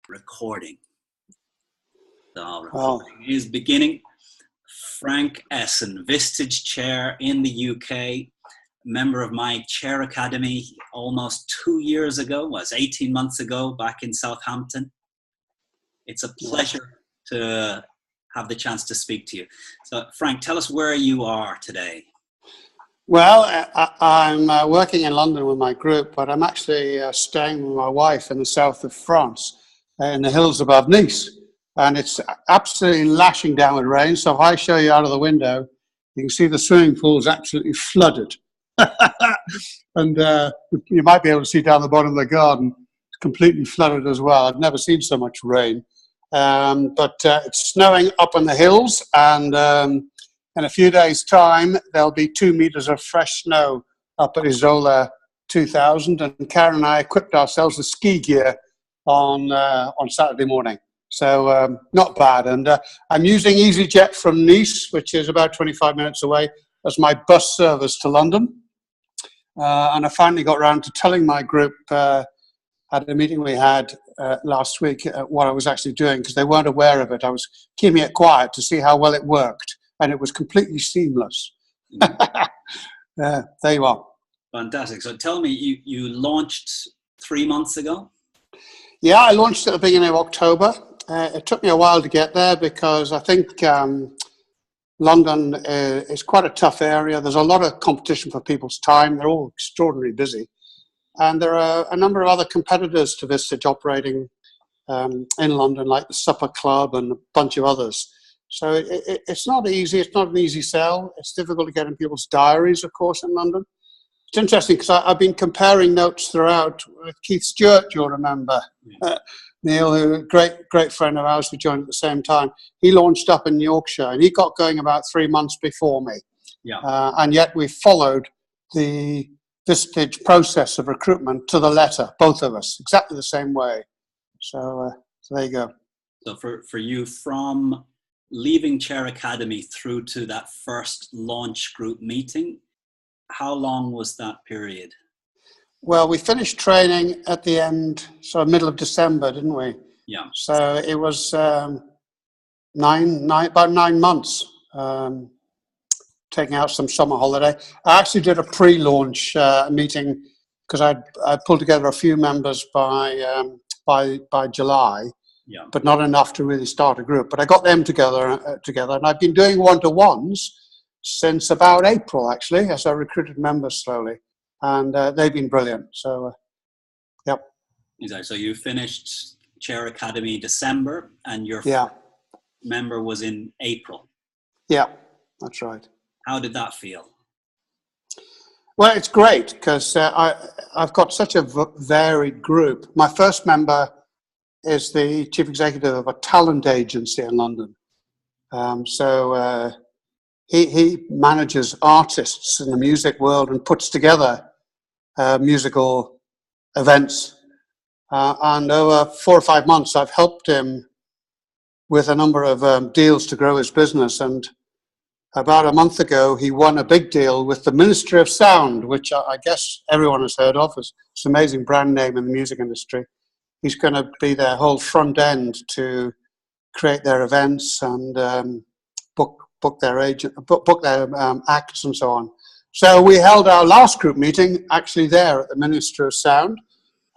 Recording. The Oh, recording is beginning. Frank Esson, Vistage Chair in the UK, member of my Chair Academy almost 2 years ago, was 18 months ago, back in Southampton. It's a pleasure to have the chance to speak to you. So, Frank, tell us where you are today. well, I'm working in London with my group, but I'm actually staying with my wife in the south of France, in the hills above Nice. And it's absolutely lashing down with rain. So if I show you out of the window, you can see the swimming pool is absolutely flooded. And you might be able to see down the bottom of the garden, it's completely flooded as well. I've never seen so much rain. But it's snowing up on the hills, and in a few days' time, there'll be 2 meters of fresh snow up at Isola 2000. And Karen and I equipped ourselves with ski gear on Saturday morning. So not bad. And I'm using EasyJet from Nice, which is about 25 minutes away, as my bus service to London. And I finally got around to telling my group at a meeting we had last week what I was actually doing, because they weren't aware of it. I was keeping it quiet to see how well it worked, and it was completely seamless. There you are. Fantastic. So tell me, you launched 3 months ago? Yeah, I launched at the beginning of October. It took me a while to get there because I think London is quite a tough area. There's a lot of competition for people's time. They're all extraordinarily busy. And there are a number of other competitors to Vistage operating in London, like the Supper Club and a bunch of others. So it's not easy. It's not an easy sell. It's difficult to get in people's diaries, of course, in London. It's interesting because I've been comparing notes throughout with Keith Stewart, you'll remember. Neil, who a great friend of ours who joined at the same time. He launched up in Yorkshire, and he got going about 3 months before me. Yeah. And yet we followed the Vistage process of recruitment to the letter, both of us, exactly the same way. So there you go. So for you, from leaving Chair Academy through to that first launch group meeting, how long was that period? Well, we finished training at the end, so middle of December, didn't we? Yeah. So it was about 9 months, taking out some summer holiday. I actually did a pre-launch meeting because I pulled together a few members by July, Yeah. but not enough to really start a group. But I got them together, and I've been doing one-to-ones since about April, actually, as I recruited members slowly. And they've been brilliant. So, yep. Exactly. So you finished Chair Academy December, and your member was in April. Yeah, that's right. How did that feel? Well, it's great because I've got such a varied group. My first member is the chief executive of a talent agency in London. He manages artists in the music world and puts together musical events. And over 4 or 5 months, I've helped him with a number of deals to grow his business. And about a month ago, he won a big deal with the Ministry of Sound, which I guess everyone has heard of. It's an amazing brand name in the music industry. He's going to be their whole front end to create their events and book their acts and so on. So we held our last group meeting actually there at the Ministry of Sound,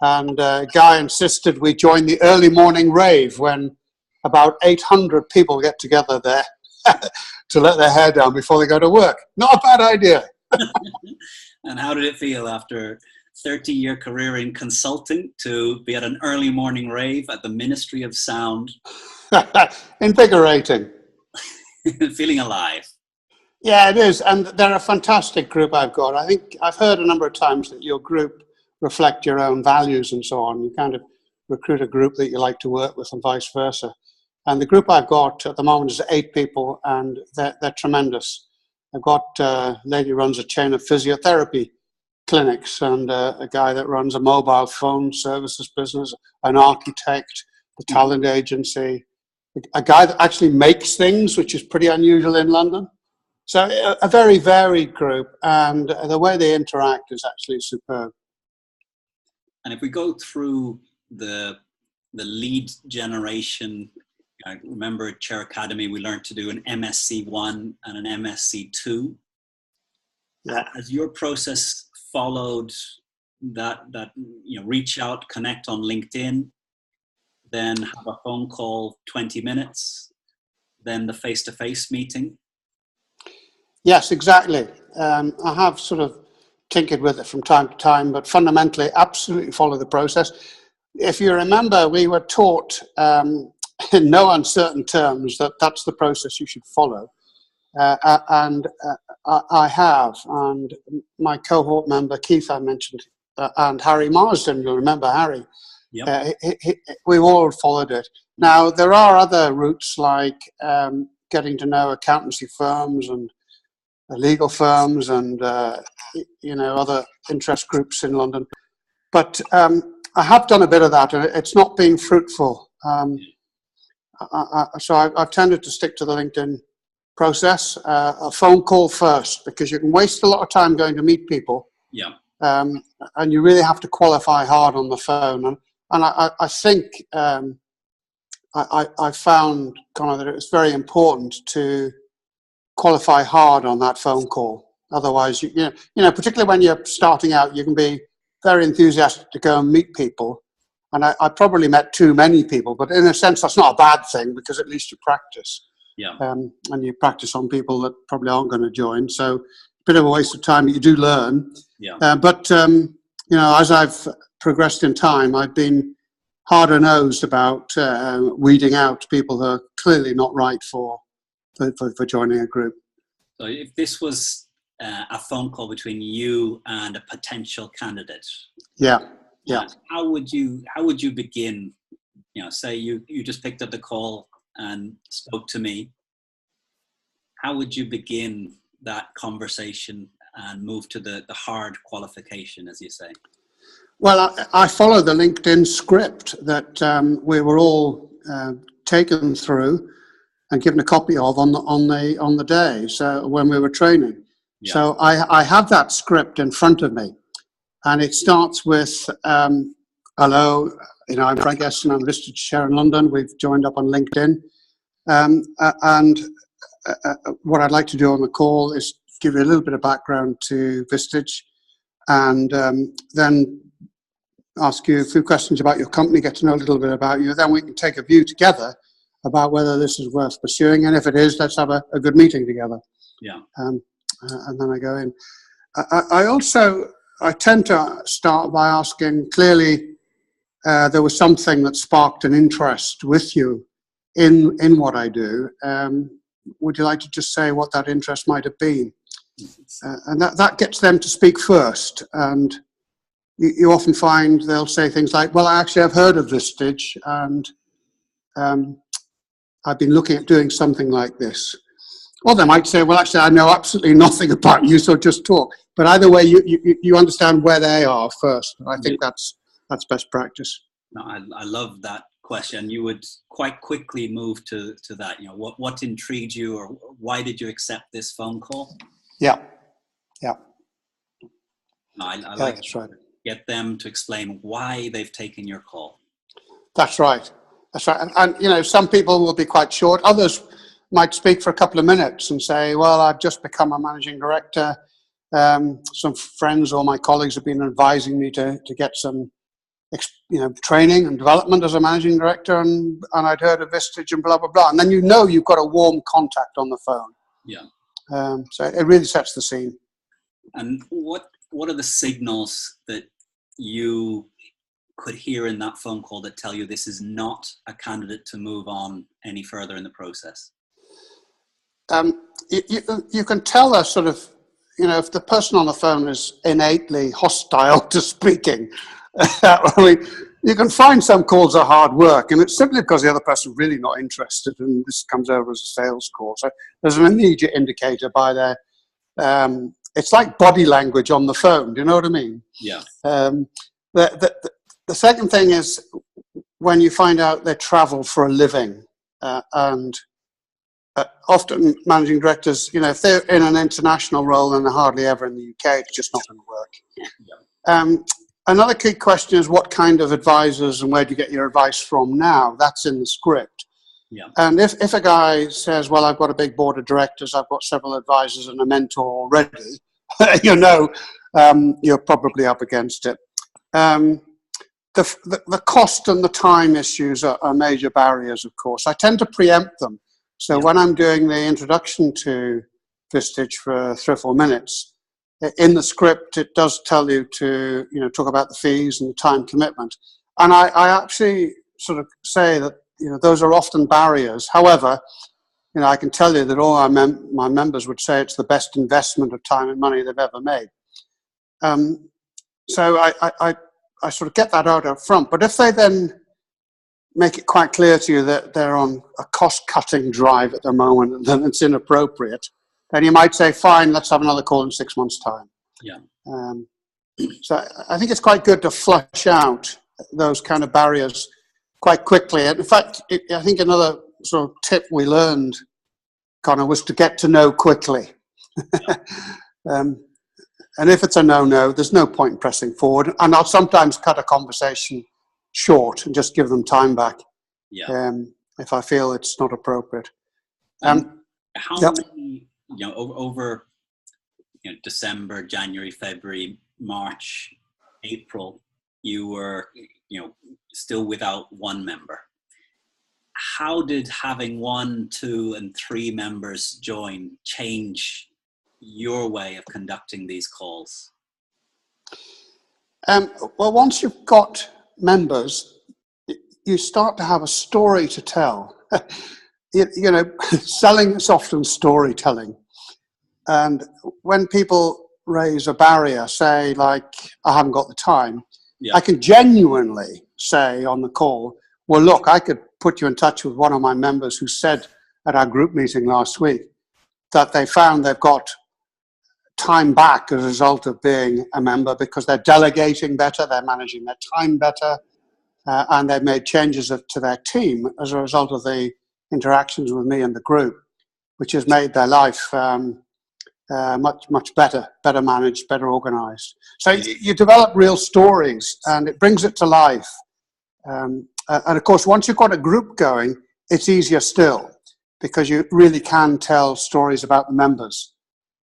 and Guy insisted we join the early morning rave when about 800 people get together there to let their hair down before they go to work. Not a bad idea. And how did it feel after 30-year career in consulting to be at an early morning rave at the Ministry of Sound? Invigorating. Feeling alive. Yeah, it is. And they're a fantastic group I've got. I think I've heard a number of times that your group reflect your own values and so on. You kind of recruit a group that you like to work with and vice versa. And the group I've got at the moment is 8 people, and they're tremendous. I've got a lady who runs a chain of physiotherapy clinics, and a guy that runs a mobile phone services business, an architect, the talent agency, a guy that actually makes things, which is pretty unusual in London. So a very varied group, and the way they interact is actually superb. And if we go through the the lead generation. I remember at Chair Academy, we learned to do an MSc1 and an MSc2. Yeah. Has your process followed that, reach out, connect on LinkedIn, then have a phone call, 20 minutes, then the face-to-face meeting? Yes, exactly. I have sort of tinkered with it from time to time, but fundamentally, absolutely follow the process. If you remember, we were taught in no uncertain terms that that's the process you should follow. And I have, and my cohort member, Keith, I mentioned, and Harry Marsden, you'll remember Harry. Yep. We've all followed it. Now, there are other routes like getting to know accountancy firms and legal firms and, other interest groups in London. But I have done a bit of that, and it's not been fruitful. So I've tended to stick to the LinkedIn process, a phone call first, because you can waste a lot of time going to meet people. Yeah. And you really have to qualify hard on the phone. And I think I found kind of that it's very important to qualify hard on that phone call. Otherwise, particularly when you're starting out, you can be very enthusiastic to go and meet people. And I probably met too many people, but in a sense, that's not a bad thing because at least you practice. Yeah. And you practice on people that probably aren't going to join. So a bit of a waste of time, but you do learn. Yeah. But as I've progressed in time, I've been harder nosed about weeding out people who are clearly not right for joining a group. So if this was a phone call between you and a potential candidate, yeah, how would you begin? Say you just picked up the call and spoke to me. How would you begin that conversation and move to the hard qualification, as you say? Well, I follow the LinkedIn script that we were all taken through and given a copy of on the day. So when we were training, Yeah. So I have that script in front of me, and it starts with hello. I'm Frank Esson. I'm Vistage Chairing in London. We've joined up on LinkedIn, and what I'd like to do on the call is give you a little bit of background to Vistage, and then ask you a few questions about your company, get to know a little bit about you. Then we can take a view together about whether this is worth pursuing, and if it is, let's have a good meeting together. Yeah. And then I go in. I tend to start by asking, clearly there was something that sparked an interest with you in what I do. Would you like to just say what that interest might have been? And that gets them to speak first. And you often find they'll say things like, well, actually, I've heard of Vistage, and I've been looking at doing something like this. Or they might say, well, actually, I know absolutely nothing about you, so just talk. But either way, you understand where they are first. And I think that's best practice. No, I love that question. You would quite quickly move to that. What intrigued you, or why did you accept this phone call? Yeah. No, I like that's right. Get them to explain why they've taken your call. That's right. And some people will be quite short. Others might speak for a couple of minutes and say, well, I've just become a managing director. Some friends or my colleagues have been advising me to get some training and development as a managing director, and I'd heard of Vistage and blah, blah, blah. And then you've got a warm contact on the phone. Yeah. So it really sets the scene. And what are the signals that you could hear in that phone call that tell you this is not a candidate to move on any further in the process? You can tell a sort of, if the person on the phone is innately hostile to speaking, you can find some calls are hard work, and it's simply because the other person is really not interested, and this comes over as a sales call. So there's an immediate indicator by their, it's like body language on the phone. Do you know what I mean? Yeah. The second thing is when you find out they travel for a living, and often managing directors, if they're in an international role and they're hardly ever in the UK, it's just not going to work. Yeah. Another key question is what kind of advisors and where do you get your advice from now? That's in the script. Yeah. And if a guy says, well, I've got a big board of directors, I've got several advisors and a mentor already, you're probably up against it. The cost and the time issues are major barriers, of course. I tend to preempt them. So when I'm doing the introduction to Vistage for 3 or 4 minutes, in the script, it does tell you to, talk about the fees and the time commitment. And I actually sort of say that, those are often barriers. However, I can tell you that all my members would say it's the best investment of time and money they've ever made. So I sort of get that out up front. But if they then make it quite clear to you that they're on a cost-cutting drive at the moment and then it's inappropriate, then you might say, fine, let's have another call in 6 months' time. Yeah. So I think it's quite good to flush out those kind of barriers quite quickly. And in fact, I think another sort of tip we learned, Connor, was to get to know quickly. And if it's a no-no, there's no point in pressing forward. And I'll sometimes cut a conversation short and just give them time back if I feel it's not appropriate. How many, over December, January, February, March, April, you were, still without one member. How did having 1, 2, and 3 members join change your way of conducting these calls? Well, once you've got members, you start to have a story to tell. Selling is often storytelling. And when people raise a barrier, say like, I haven't got the time, I can genuinely say on the call, well, look, I could put you in touch with one of my members who said at our group meeting last week that they found they've got time back as a result of being a member because they're delegating better, they're managing their time better, and they've made changes to their team as a result of the interactions with me and the group, which has made their life much better managed, better organized. So you develop real stories and it brings it to life. And of course, once you've got a group going, it's easier still because you really can tell stories about the members.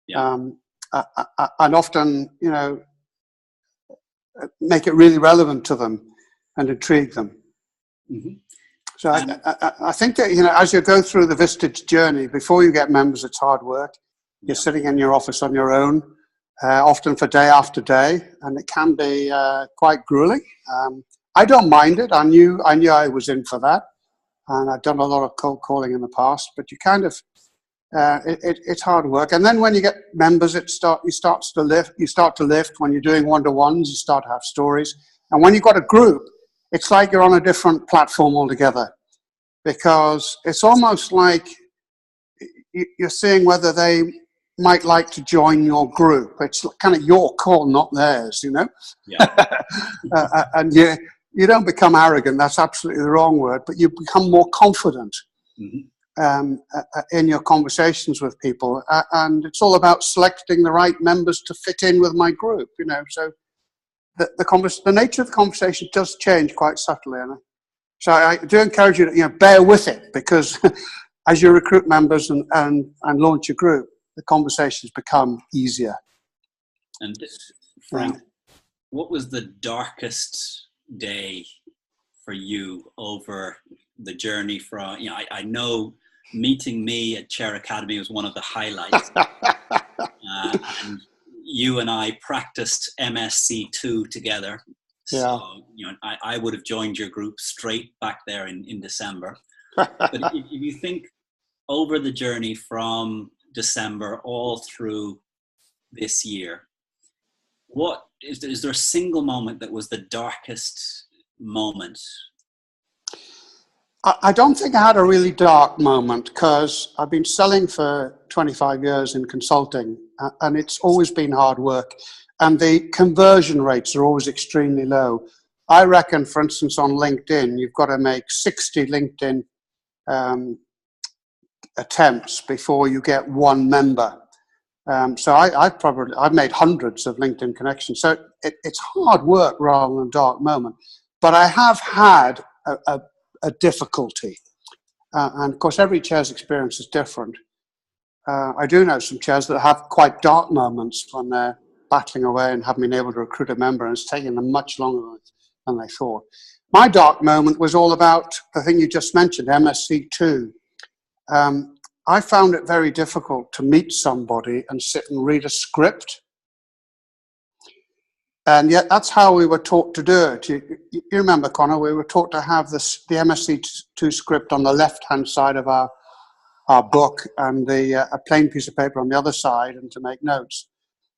And often, make it really relevant to them and intrigue them. Mm-hmm. So I think that, as you go through the Vistage journey, before you get members, it's hard work. You're sitting in your office on your own, often for day after day, and it can be quite grueling. I don't mind it. I knew I was in for that, and I've done a lot of cold calling in the past. But you kind of, it's hard work. And then when you get members, you start to lift. When you're doing one-to-ones, you start to have stories. And when you've got a group, it's like you're on a different platform altogether, because it's almost like you're seeing whether they might like to join your group. It's kind of your call, not theirs, and you don't become arrogant. That's absolutely the wrong word, but you become more confident in your conversations with people. And it's all about selecting the right members to fit in with my group, so the nature of the conversation does change quite subtly. So I do encourage you to, bear with it, because as you recruit members and launch your group, the conversations become easier. And Frank, what was the darkest day for you over the journey from, I know meeting me at Chair Academy was one of the highlights. And you and I practiced MSC2 together. So, I would have joined your group straight back there in December. But if you think over the journey from December all through this year, what is there a single moment that was the darkest moment? I don't think I had a really dark moment, because I've been selling for 25 years in consulting, and it's always been hard work, and the conversion rates are always extremely low. I reckon, for instance, on LinkedIn, you've got to make 60 LinkedIn attempts before you get one member. So I've made hundreds of LinkedIn connections. So it's hard work rather than a dark moment. But I have had a difficulty. And of course, every chair's experience is different. I do know some chairs that have quite dark moments when they're battling away and haven't been able to recruit a member, and it's taken them much longer than they thought. My dark moment was all about the thing you just mentioned, MSc2. I found it very difficult to meet somebody and sit and read a script. And yet that's how we were taught to do it. You remember, Connor, we were taught to have the MSc2 script on the left-hand side of our book and a plain piece of paper on the other side, and to make notes.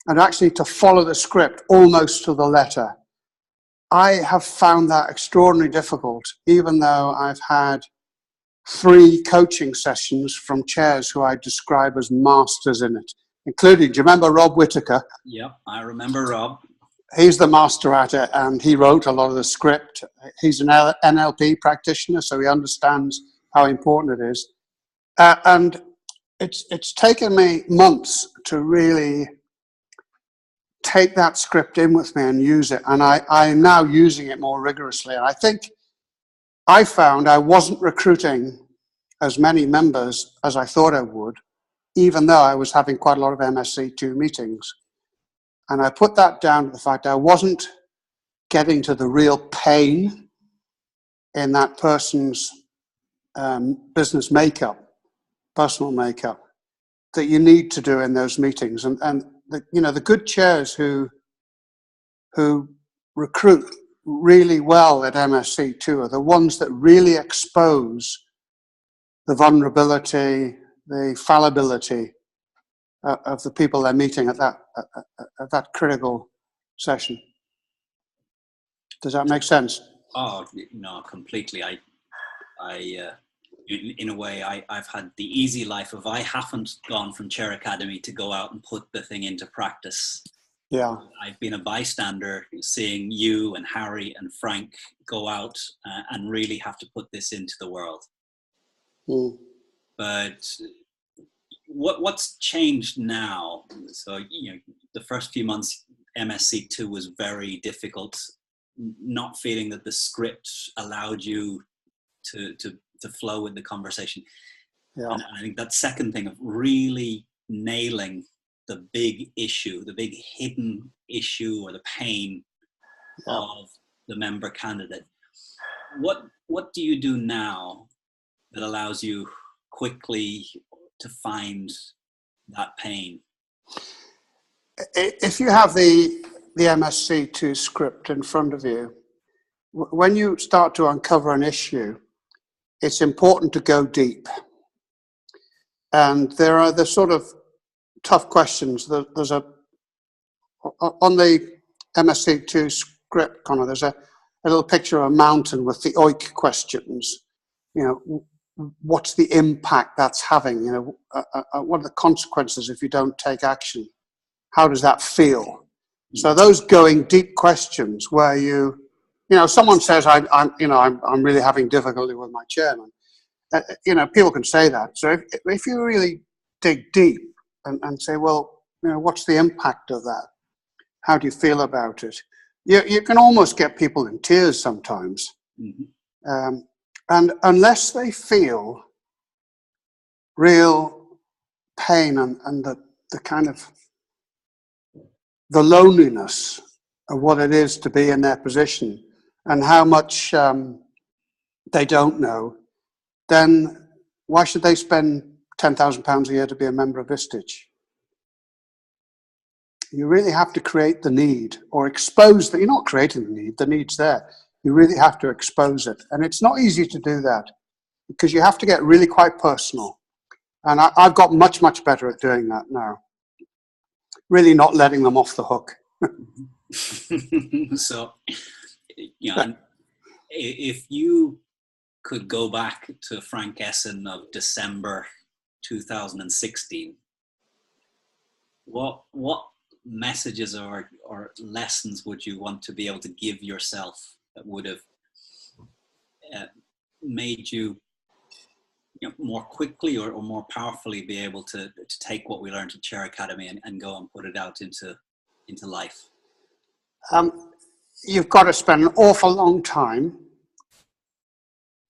And actually to follow the script almost to the letter. I have found that extraordinarily difficult, even though I've had 3 coaching sessions from chairs who I describe as masters in it, including, do you remember Rob Whitaker? Yep, I remember Rob. He's the master at it, and he wrote a lot of the script. He's an NLP practitioner, so he understands how important it is. And it's taken me months to really take that script in with me and use it. And I'm now using it more rigorously. And I think I found I wasn't recruiting as many members as I thought I would, even though I was having quite a lot of MSc2 meetings. And I put that down to the fact I wasn't getting to the real pain in that person's business makeup, personal makeup, that you need to do in those meetings. And the good chairs who recruit really well at MSc2 are the ones that really expose the vulnerability, the fallibility of the people they're meeting at that critical session. Does that make sense? Oh no, completely. In a way, I've had the easy life of, I haven't gone from Chair Academy to go out and put the thing into practice. Yeah. I've been a bystander, seeing you and Harry and Frank go out and really have to put this into the world. Mm. But what's changed now? So, the first few months, MSc2 was very difficult, not feeling that the script allowed you to flow with the conversation. Yeah. And I think that second thing of really nailing the big issue, the big hidden issue or the pain of the member candidate. What do you do now that allows you quickly to find that pain? If you have the MSc2 script in front of you, when you start to uncover an issue, it's important to go deep. And there are the sort of tough questions. There's on the MSc2 script, Connor, there's a little picture of a mountain with the OIK questions. What's the impact that's having? What are the consequences if you don't take action? How does that feel? So those going deep questions where someone says, I'm really having difficulty with my chairman. People can say that. So if you really dig deep and say, well, what's the impact of that? How do you feel about it? You can almost get people in tears sometimes. Mm-hmm. And unless they feel real pain and the kind of the loneliness of what it is to be in their position and how much they don't know, then why should they spend £10,000 a year to be a member of Vistage? You really have to create the need or expose that. You're not creating the need, the need's there. You really have to expose it. And it's not easy to do that because you have to get really quite personal. And I've got much, much better at doing that now. Really not letting them off the hook. So, if you could go back to Frank Esson of December 2016, what messages or lessons would you want to be able to give yourself that would have made you more quickly or more powerfully be able to take what we learned at Chair Academy and go and put it out into life? You've got to spend an awful long time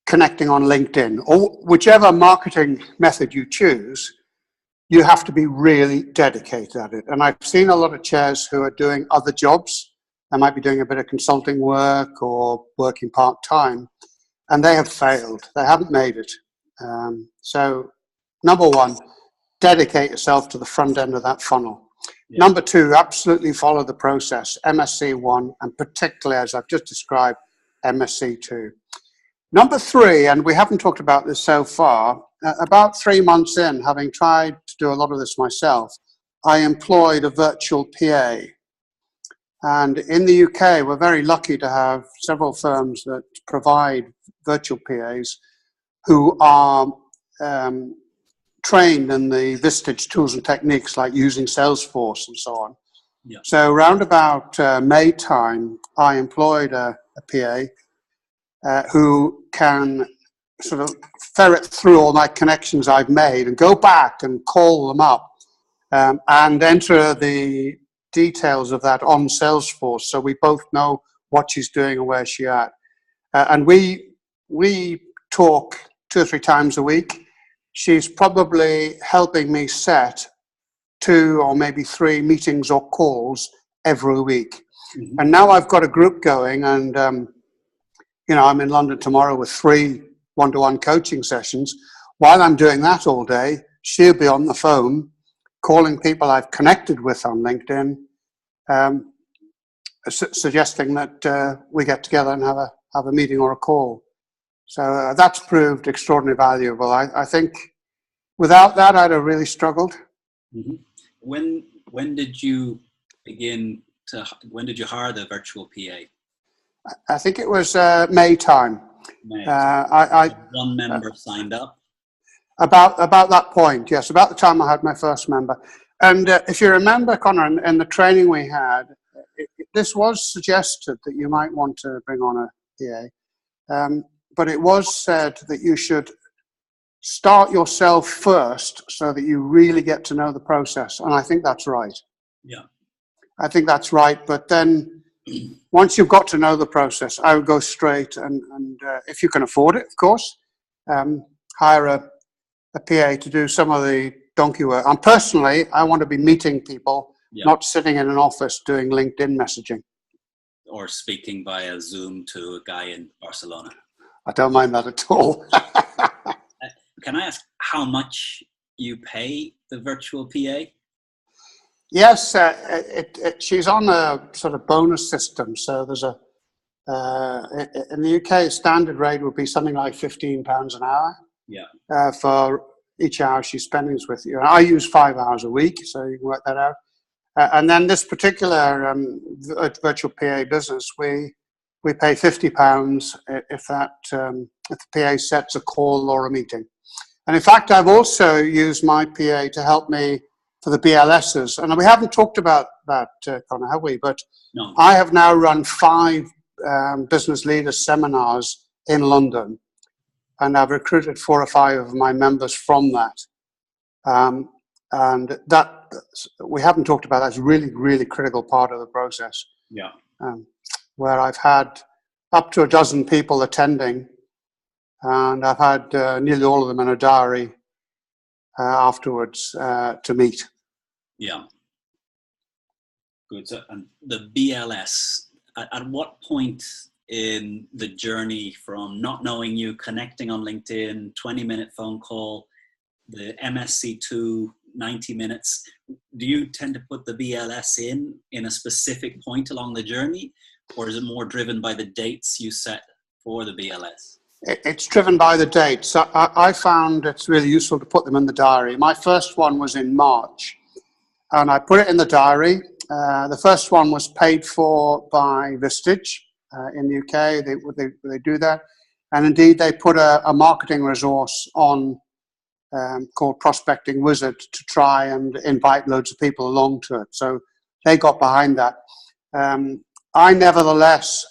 connecting on LinkedIn, or whichever marketing method you choose. You have to be really dedicated at it. And I've seen a lot of chairs who are doing other jobs. They might be doing a bit of consulting work or working part-time, and they have failed. They haven't made it. So, number one, dedicate yourself to the front end of that funnel. Yeah. Number two, absolutely follow the process, MSC1, and particularly, as I've just described, MSC2. Number three, and we haven't talked about this so far, about 3 months in, having tried to do a lot of this myself, I employed a virtual PA. And in the UK, we're very lucky to have several firms that provide virtual PAs who are trained in the Vistage tools and techniques, like using Salesforce and so on. Yeah. So around about May time, I employed a PA who can sort of ferret through all my connections I've made and go back and call them up and enter the details of that on Salesforce, so we both know what she's doing and where she's at. And we talk 2 or 3 times a week. She's probably helping me set 2 or maybe 3 meetings or calls every week. Mm-hmm. And now I've got a group going, and I'm in London tomorrow with 3 one-to-one coaching sessions. While I'm doing that all day, she'll be on the phone calling people I've connected with on LinkedIn, suggesting that we get together and have a meeting or a call. So that's proved extraordinarily valuable. I think without that, I'd have really struggled. Mm-hmm. When did you when did you hire the virtual PA? I think it was May time. May. I one member signed up. About that point, yes. About the time I had my first member. And if you remember, Connor, in the training we had, this was suggested that you might want to bring on a PA. But it was said that you should start yourself first so that you really get to know the process. And I think that's right. Yeah. I think that's right. But then once you've got to know the process, I would go straight and if you can afford it, of course, hire a PA to do some of the donkey work. And personally, I want to be meeting people, not sitting in an office doing LinkedIn messaging. Or speaking via Zoom to a guy in Barcelona. I don't mind that at all. Can I ask how much you pay the virtual PA? Yes, she's on a sort of bonus system. So there's in the UK, standard rate would be something like £15 an hour. Yeah. For each hour she's spending with you. I use 5 hours a week, so you can work that out. And then this particular virtual PA business, we pay £50 if the PA sets a call or a meeting. And in fact, I've also used my PA to help me for the BLSs. And we haven't talked about that, Connor, have we? But no. I have now run 5 business leaders seminars in London. And I've recruited 4 or 5 of my members from that. And that, we haven't talked about, that's really, really critical part of the process. Yeah. Where I've had up to a dozen people attending, and I've had nearly all of them in a diary afterwards to meet. Yeah. Good. So, and the BLS, at what point in the journey from not knowing you, connecting on LinkedIn, 20-minute phone call, the MSC2, 90 minutes, do you tend to put the BLS in a specific point along the journey, or is it more driven by the dates you set for the BLS? It's driven by the dates. I found it's really useful to put them in the diary. My first one was in March, and I put it in the diary. The first one was paid for by Vistage in the UK. They do that. And indeed, they put a marketing resource on called Prospecting Wizard to try and invite loads of people along to it. So they got behind that. I nevertheless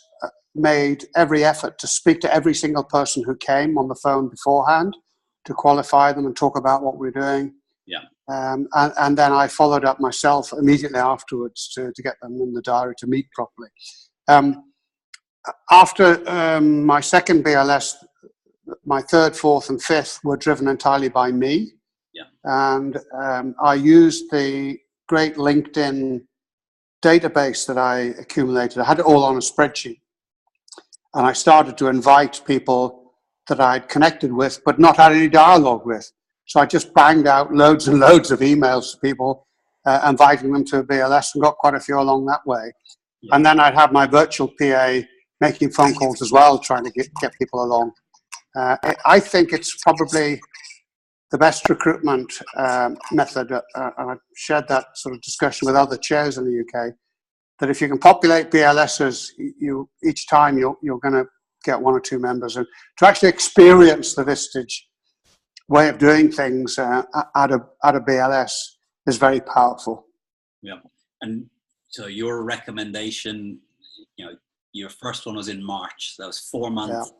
made every effort to speak to every single person who came on the phone beforehand to qualify them and talk about what we're doing. Yeah. And then I followed up myself immediately afterwards to get them in the diary to meet properly. After my second BLS, my third, fourth, and fifth were driven entirely by me. Yeah. And I used the great LinkedIn database that I accumulated. I had it all on a spreadsheet. And I started to invite people that I'd connected with, but not had any dialogue with. So I just banged out loads and loads of emails to people, inviting them to a BLS, and got quite a few along that way. Yeah. And then I'd have my virtual PA making phone calls as well, trying to get people along. I think it's probably the best recruitment method, and I've shared that sort of discussion with other chairs in the UK, that if you can populate BLSs, each time you're going to get one or two members. And to actually experience the Vistage way of doing things at a BLS is very powerful. Yeah. And so your recommendation, your first one was in March. That was 4 months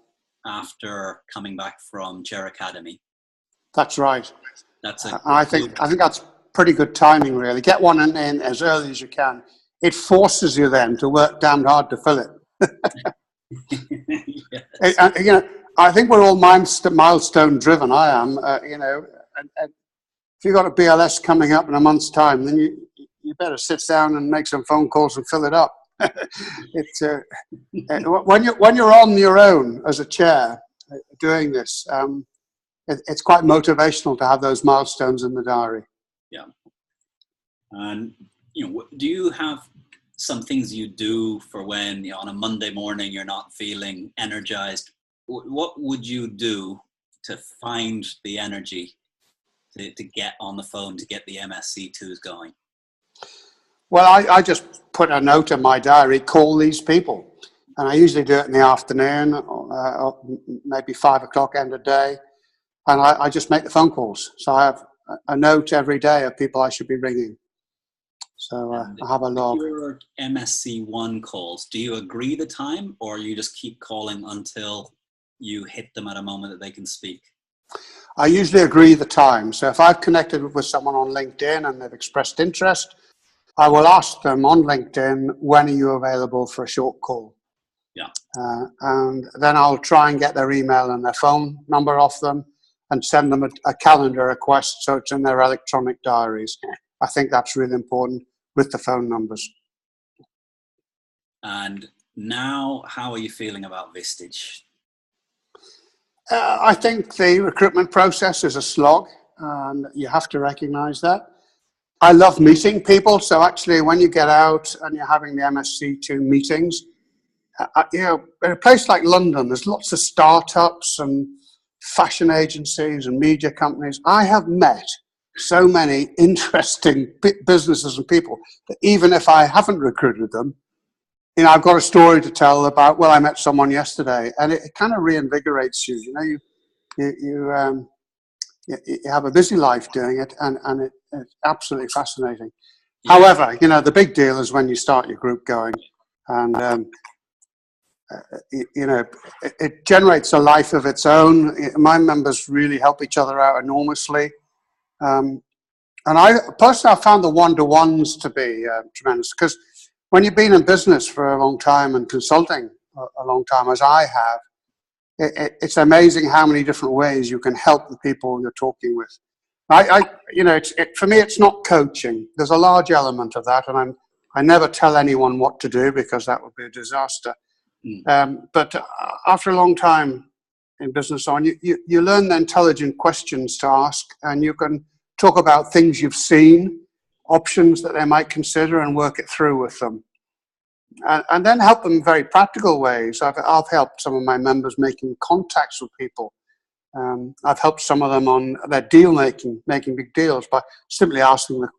after coming back from Chair Academy. That's right. That's I think that's pretty good timing, really. Get one in as early as you can. It forces you then to work damned hard to fill it. Yes. I think we're all milestone driven. I am, and if you've got a BLS coming up in a month's time, then you better sit down and make some phone calls and fill it up. It's when you're on your own as a chair doing this, it's quite motivational to have those milestones in the diary. Yeah. And do you have some things you do for when on a Monday morning you're not feeling energized? What would you do to find the energy to get on the phone, to get the MSc2s going? Well, I just put a note in my diary, call these people. And I usually do it in the afternoon, or maybe 5 o'clock end of day. And I just make the phone calls. So I have a note every day of people I should be ringing. So I have a log. Your MSc1 calls, do you agree the time, or you just keep calling until you hit them at a moment that they can speak? I usually agree the time. So if I've connected with someone on LinkedIn and they've expressed interest, I will ask them on LinkedIn, when are you available for a short call? Yeah. And then I'll try and get their email and their phone number off them and send them a calendar request so it's in their electronic diaries. I think that's really important with the phone numbers. And now, how are you feeling about Vistage? I think the recruitment process is a slog, and you have to recognize that. I love meeting people, so actually when you get out and you're having the MSc2 meetings, in a place like London, there's lots of startups and fashion agencies and media companies. I have met so many interesting businesses and people that even if I haven't recruited them, I've got a story to tell about, well, I met someone yesterday, and it kind of reinvigorates you. You have a busy life doing it, and it's absolutely fascinating. Yeah. However, the big deal is when you start your group going, and it generates a life of its own. My members really help each other out enormously, and I personally have found the one-to-ones to be tremendous, because when you've been in business for a long time and consulting a long time, as I have, it's amazing how many different ways you can help the people you're talking with. For me, it's not coaching. There's a large element of that, and I never tell anyone what to do because that would be a disaster. But after a long time in business you learn the intelligent questions to ask, and you can talk about things you've seen, options that they might consider, and work it through with them. And then help them in very practical ways. I've helped some of my members making contacts with people. I've helped some of them on their deal making big deals by simply asking the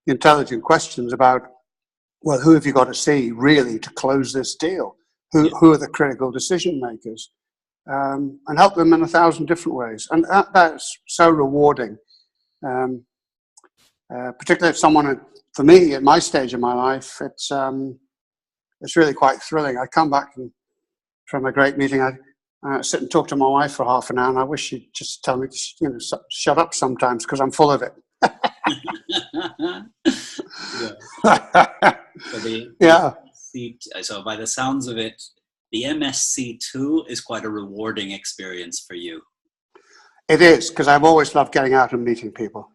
intelligent questions about, well, who have you got to see really to close this deal? Who are the critical decision makers? And help them in 1,000 different ways. And that's so rewarding. Particularly if someone, for me, at my stage of my life, it's really quite thrilling. I come back from a great meeting. sit and talk to my wife for half an hour, and I wish she'd just tell me to, shut up sometimes because I'm full of it. Yeah. So by the sounds of it, the MSc2 is quite a rewarding experience for you. It is, because I've always loved getting out and meeting people.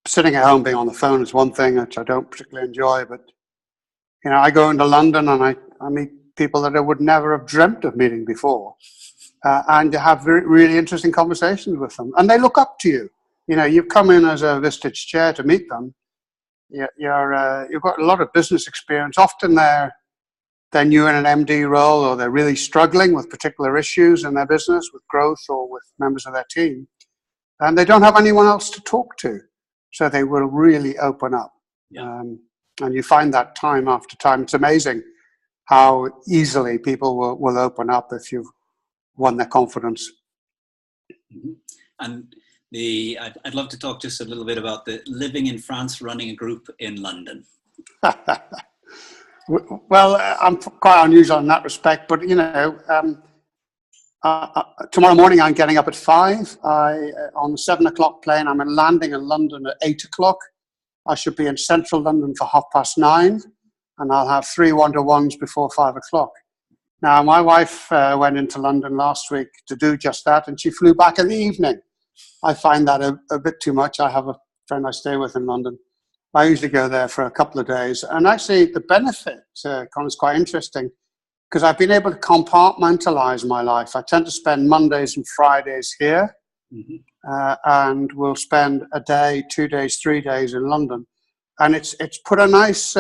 Sitting at home being on the phone is one thing which I don't particularly enjoy, but I go into London and I meet people that I would never have dreamt of meeting before, and have really interesting conversations with them, and they look up to you. You've come in as a Vistage chair to meet them. You've got a lot of business experience. Often they're new in an MD role, or they're really struggling with particular issues in their business, with growth or with members of their team, and they don't have anyone else to talk to, so they will really open up. Yeah. And you find that time after time. It's amazing how easily people will open up if you've won their confidence. Mm-hmm. And I'd love to talk just a little bit about the living in France, running a group in London. Well, I'm quite unusual in that respect, but tomorrow morning I'm getting up at 5. On the 7 o'clock plane, I'm landing in London at 8 o'clock. I should be in central London for 9:30, and I'll have 3 one-to-ones before 5 o'clock. Now, my wife went into London last week to do just that, and she flew back in the evening. I find that a bit too much. I have a friend I stay with in London. I usually go there for a couple of days. And actually, the benefit, Con, is quite interesting, because I've been able to compartmentalize my life. I tend to spend Mondays and Fridays here, and we'll spend a day, 2 days, 3 days in London. And it's put a nice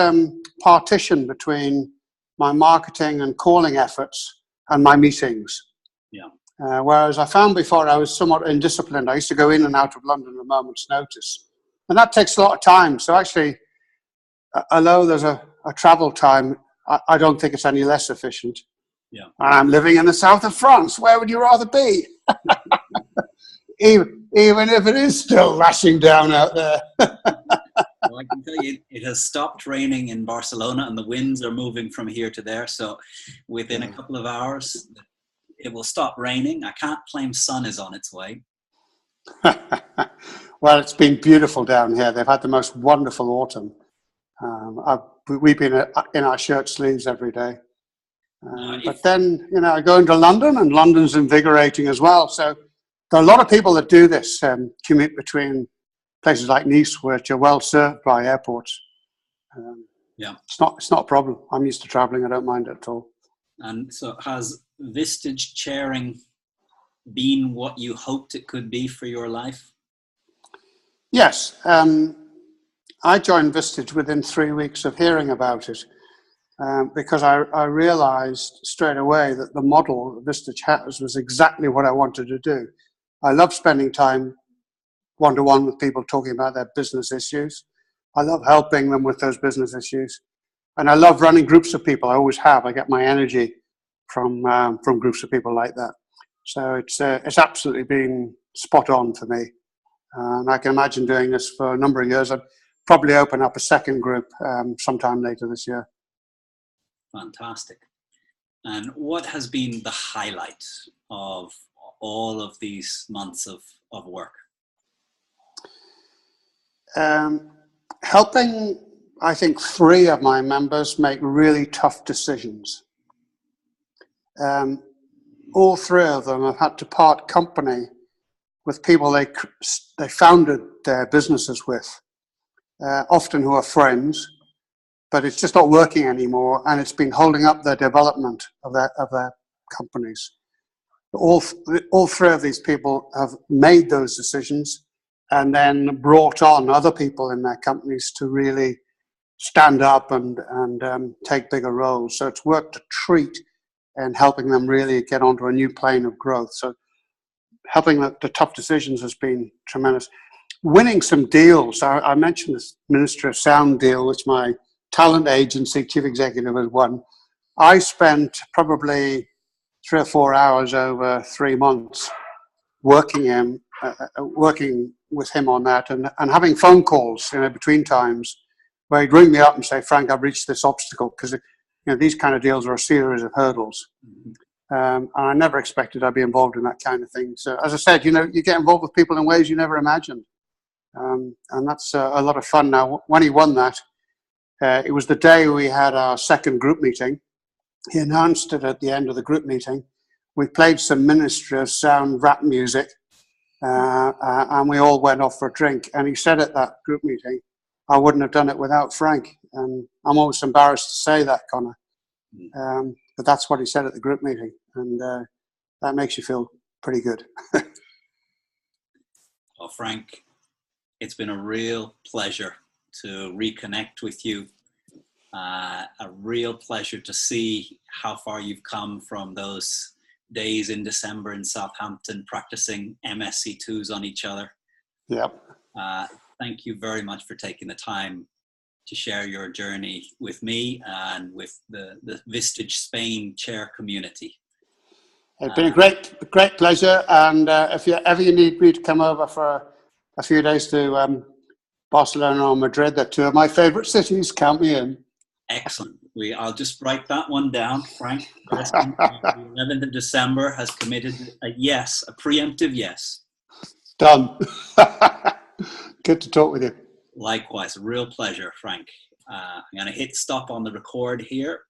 partition between my marketing and calling efforts and my meetings. Yeah. Whereas I found before I was somewhat indisciplined. I used to go in and out of London at a moment's notice. And that takes a lot of time. So actually, although there's a travel time, I don't think it's any less efficient. Yeah. And I'm living in the south of France. Where would you rather be? even if it is still lashing down out there. Well, I can tell you, it has stopped raining in Barcelona, and the winds are moving from here to there. So within a couple of hours, it will stop raining. I can't claim sun is on its way. Well, it's been beautiful down here. They've had the most wonderful autumn. We've been in our shirt sleeves every day. But then, I go into London, and London's invigorating as well. So there are a lot of people that do this, commute between places like Nice, which are well served by airports. Yeah, it's not a problem. I'm used to traveling. I don't mind it at all. And so has Vistage Chairing been what you hoped it could be for your life? Yes. I joined Vistage within 3 weeks of hearing about it, because I realized straight away that the model that Vistage has was exactly what I wanted to do. I love spending time one-to-one with people talking about their business issues. I love helping them with those business issues. And I love running groups of people. I always have. I get my energy from groups of people like that. So it's absolutely been spot on for me. And I can imagine doing this for a number of years. I'd probably open up a second group sometime later this year. Fantastic. And what has been the highlight of all of these months of work? Helping, I think, 3 of my members make really tough decisions. All 3 of them have had to part company with people they founded their businesses with, often who are friends, but it's just not working anymore, and it's been holding up their development of their companies. All 3 of these people have made those decisions and then brought on other people in their companies to really stand up and take bigger roles. So it's worked a treat in helping them really get onto a new plane of growth. So helping the tough decisions has been tremendous. Winning some deals. I mentioned this Ministry of Sound deal, which my talent agency chief executive has won. I spent probably 3 or 4 hours over 3 months working with him on that, and having phone calls between times where he'd ring me up and say, "Frank, I've reached this obstacle," because these kind of deals are a series of hurdles. And I never expected I'd be involved in that kind of thing. So, as I said, you get involved with people in ways you never imagined. And that's a lot of fun. Now, when he won that, it was the day we had our second group meeting. He announced it at the end of the group meeting. We played some Ministry of Sound rap music, and we all went off for a drink. And he said at that group meeting, I wouldn't have done it without Frank. And I'm almost embarrassed to say that, Connor. But that's what he said at the group meeting. And that makes you feel pretty good. Well, Frank, it's been a real pleasure to reconnect with you. A real pleasure to see how far you've come from those days in December in Southampton practicing MSc2s on each other. Yep. Thank you very much for taking the time to share your journey with me and with the Vistage Spain chair community. It's been a great pleasure. And if you ever need me to come over for a few days to Barcelona or Madrid, they're two of my favorite cities. Count me in. Excellent. I'll just write that one down. Frank Esson, the 11th of December, has committed a yes, a preemptive yes. Done. Good to talk with you. Likewise, a real pleasure, Frank. I'm going to hit stop on the record here.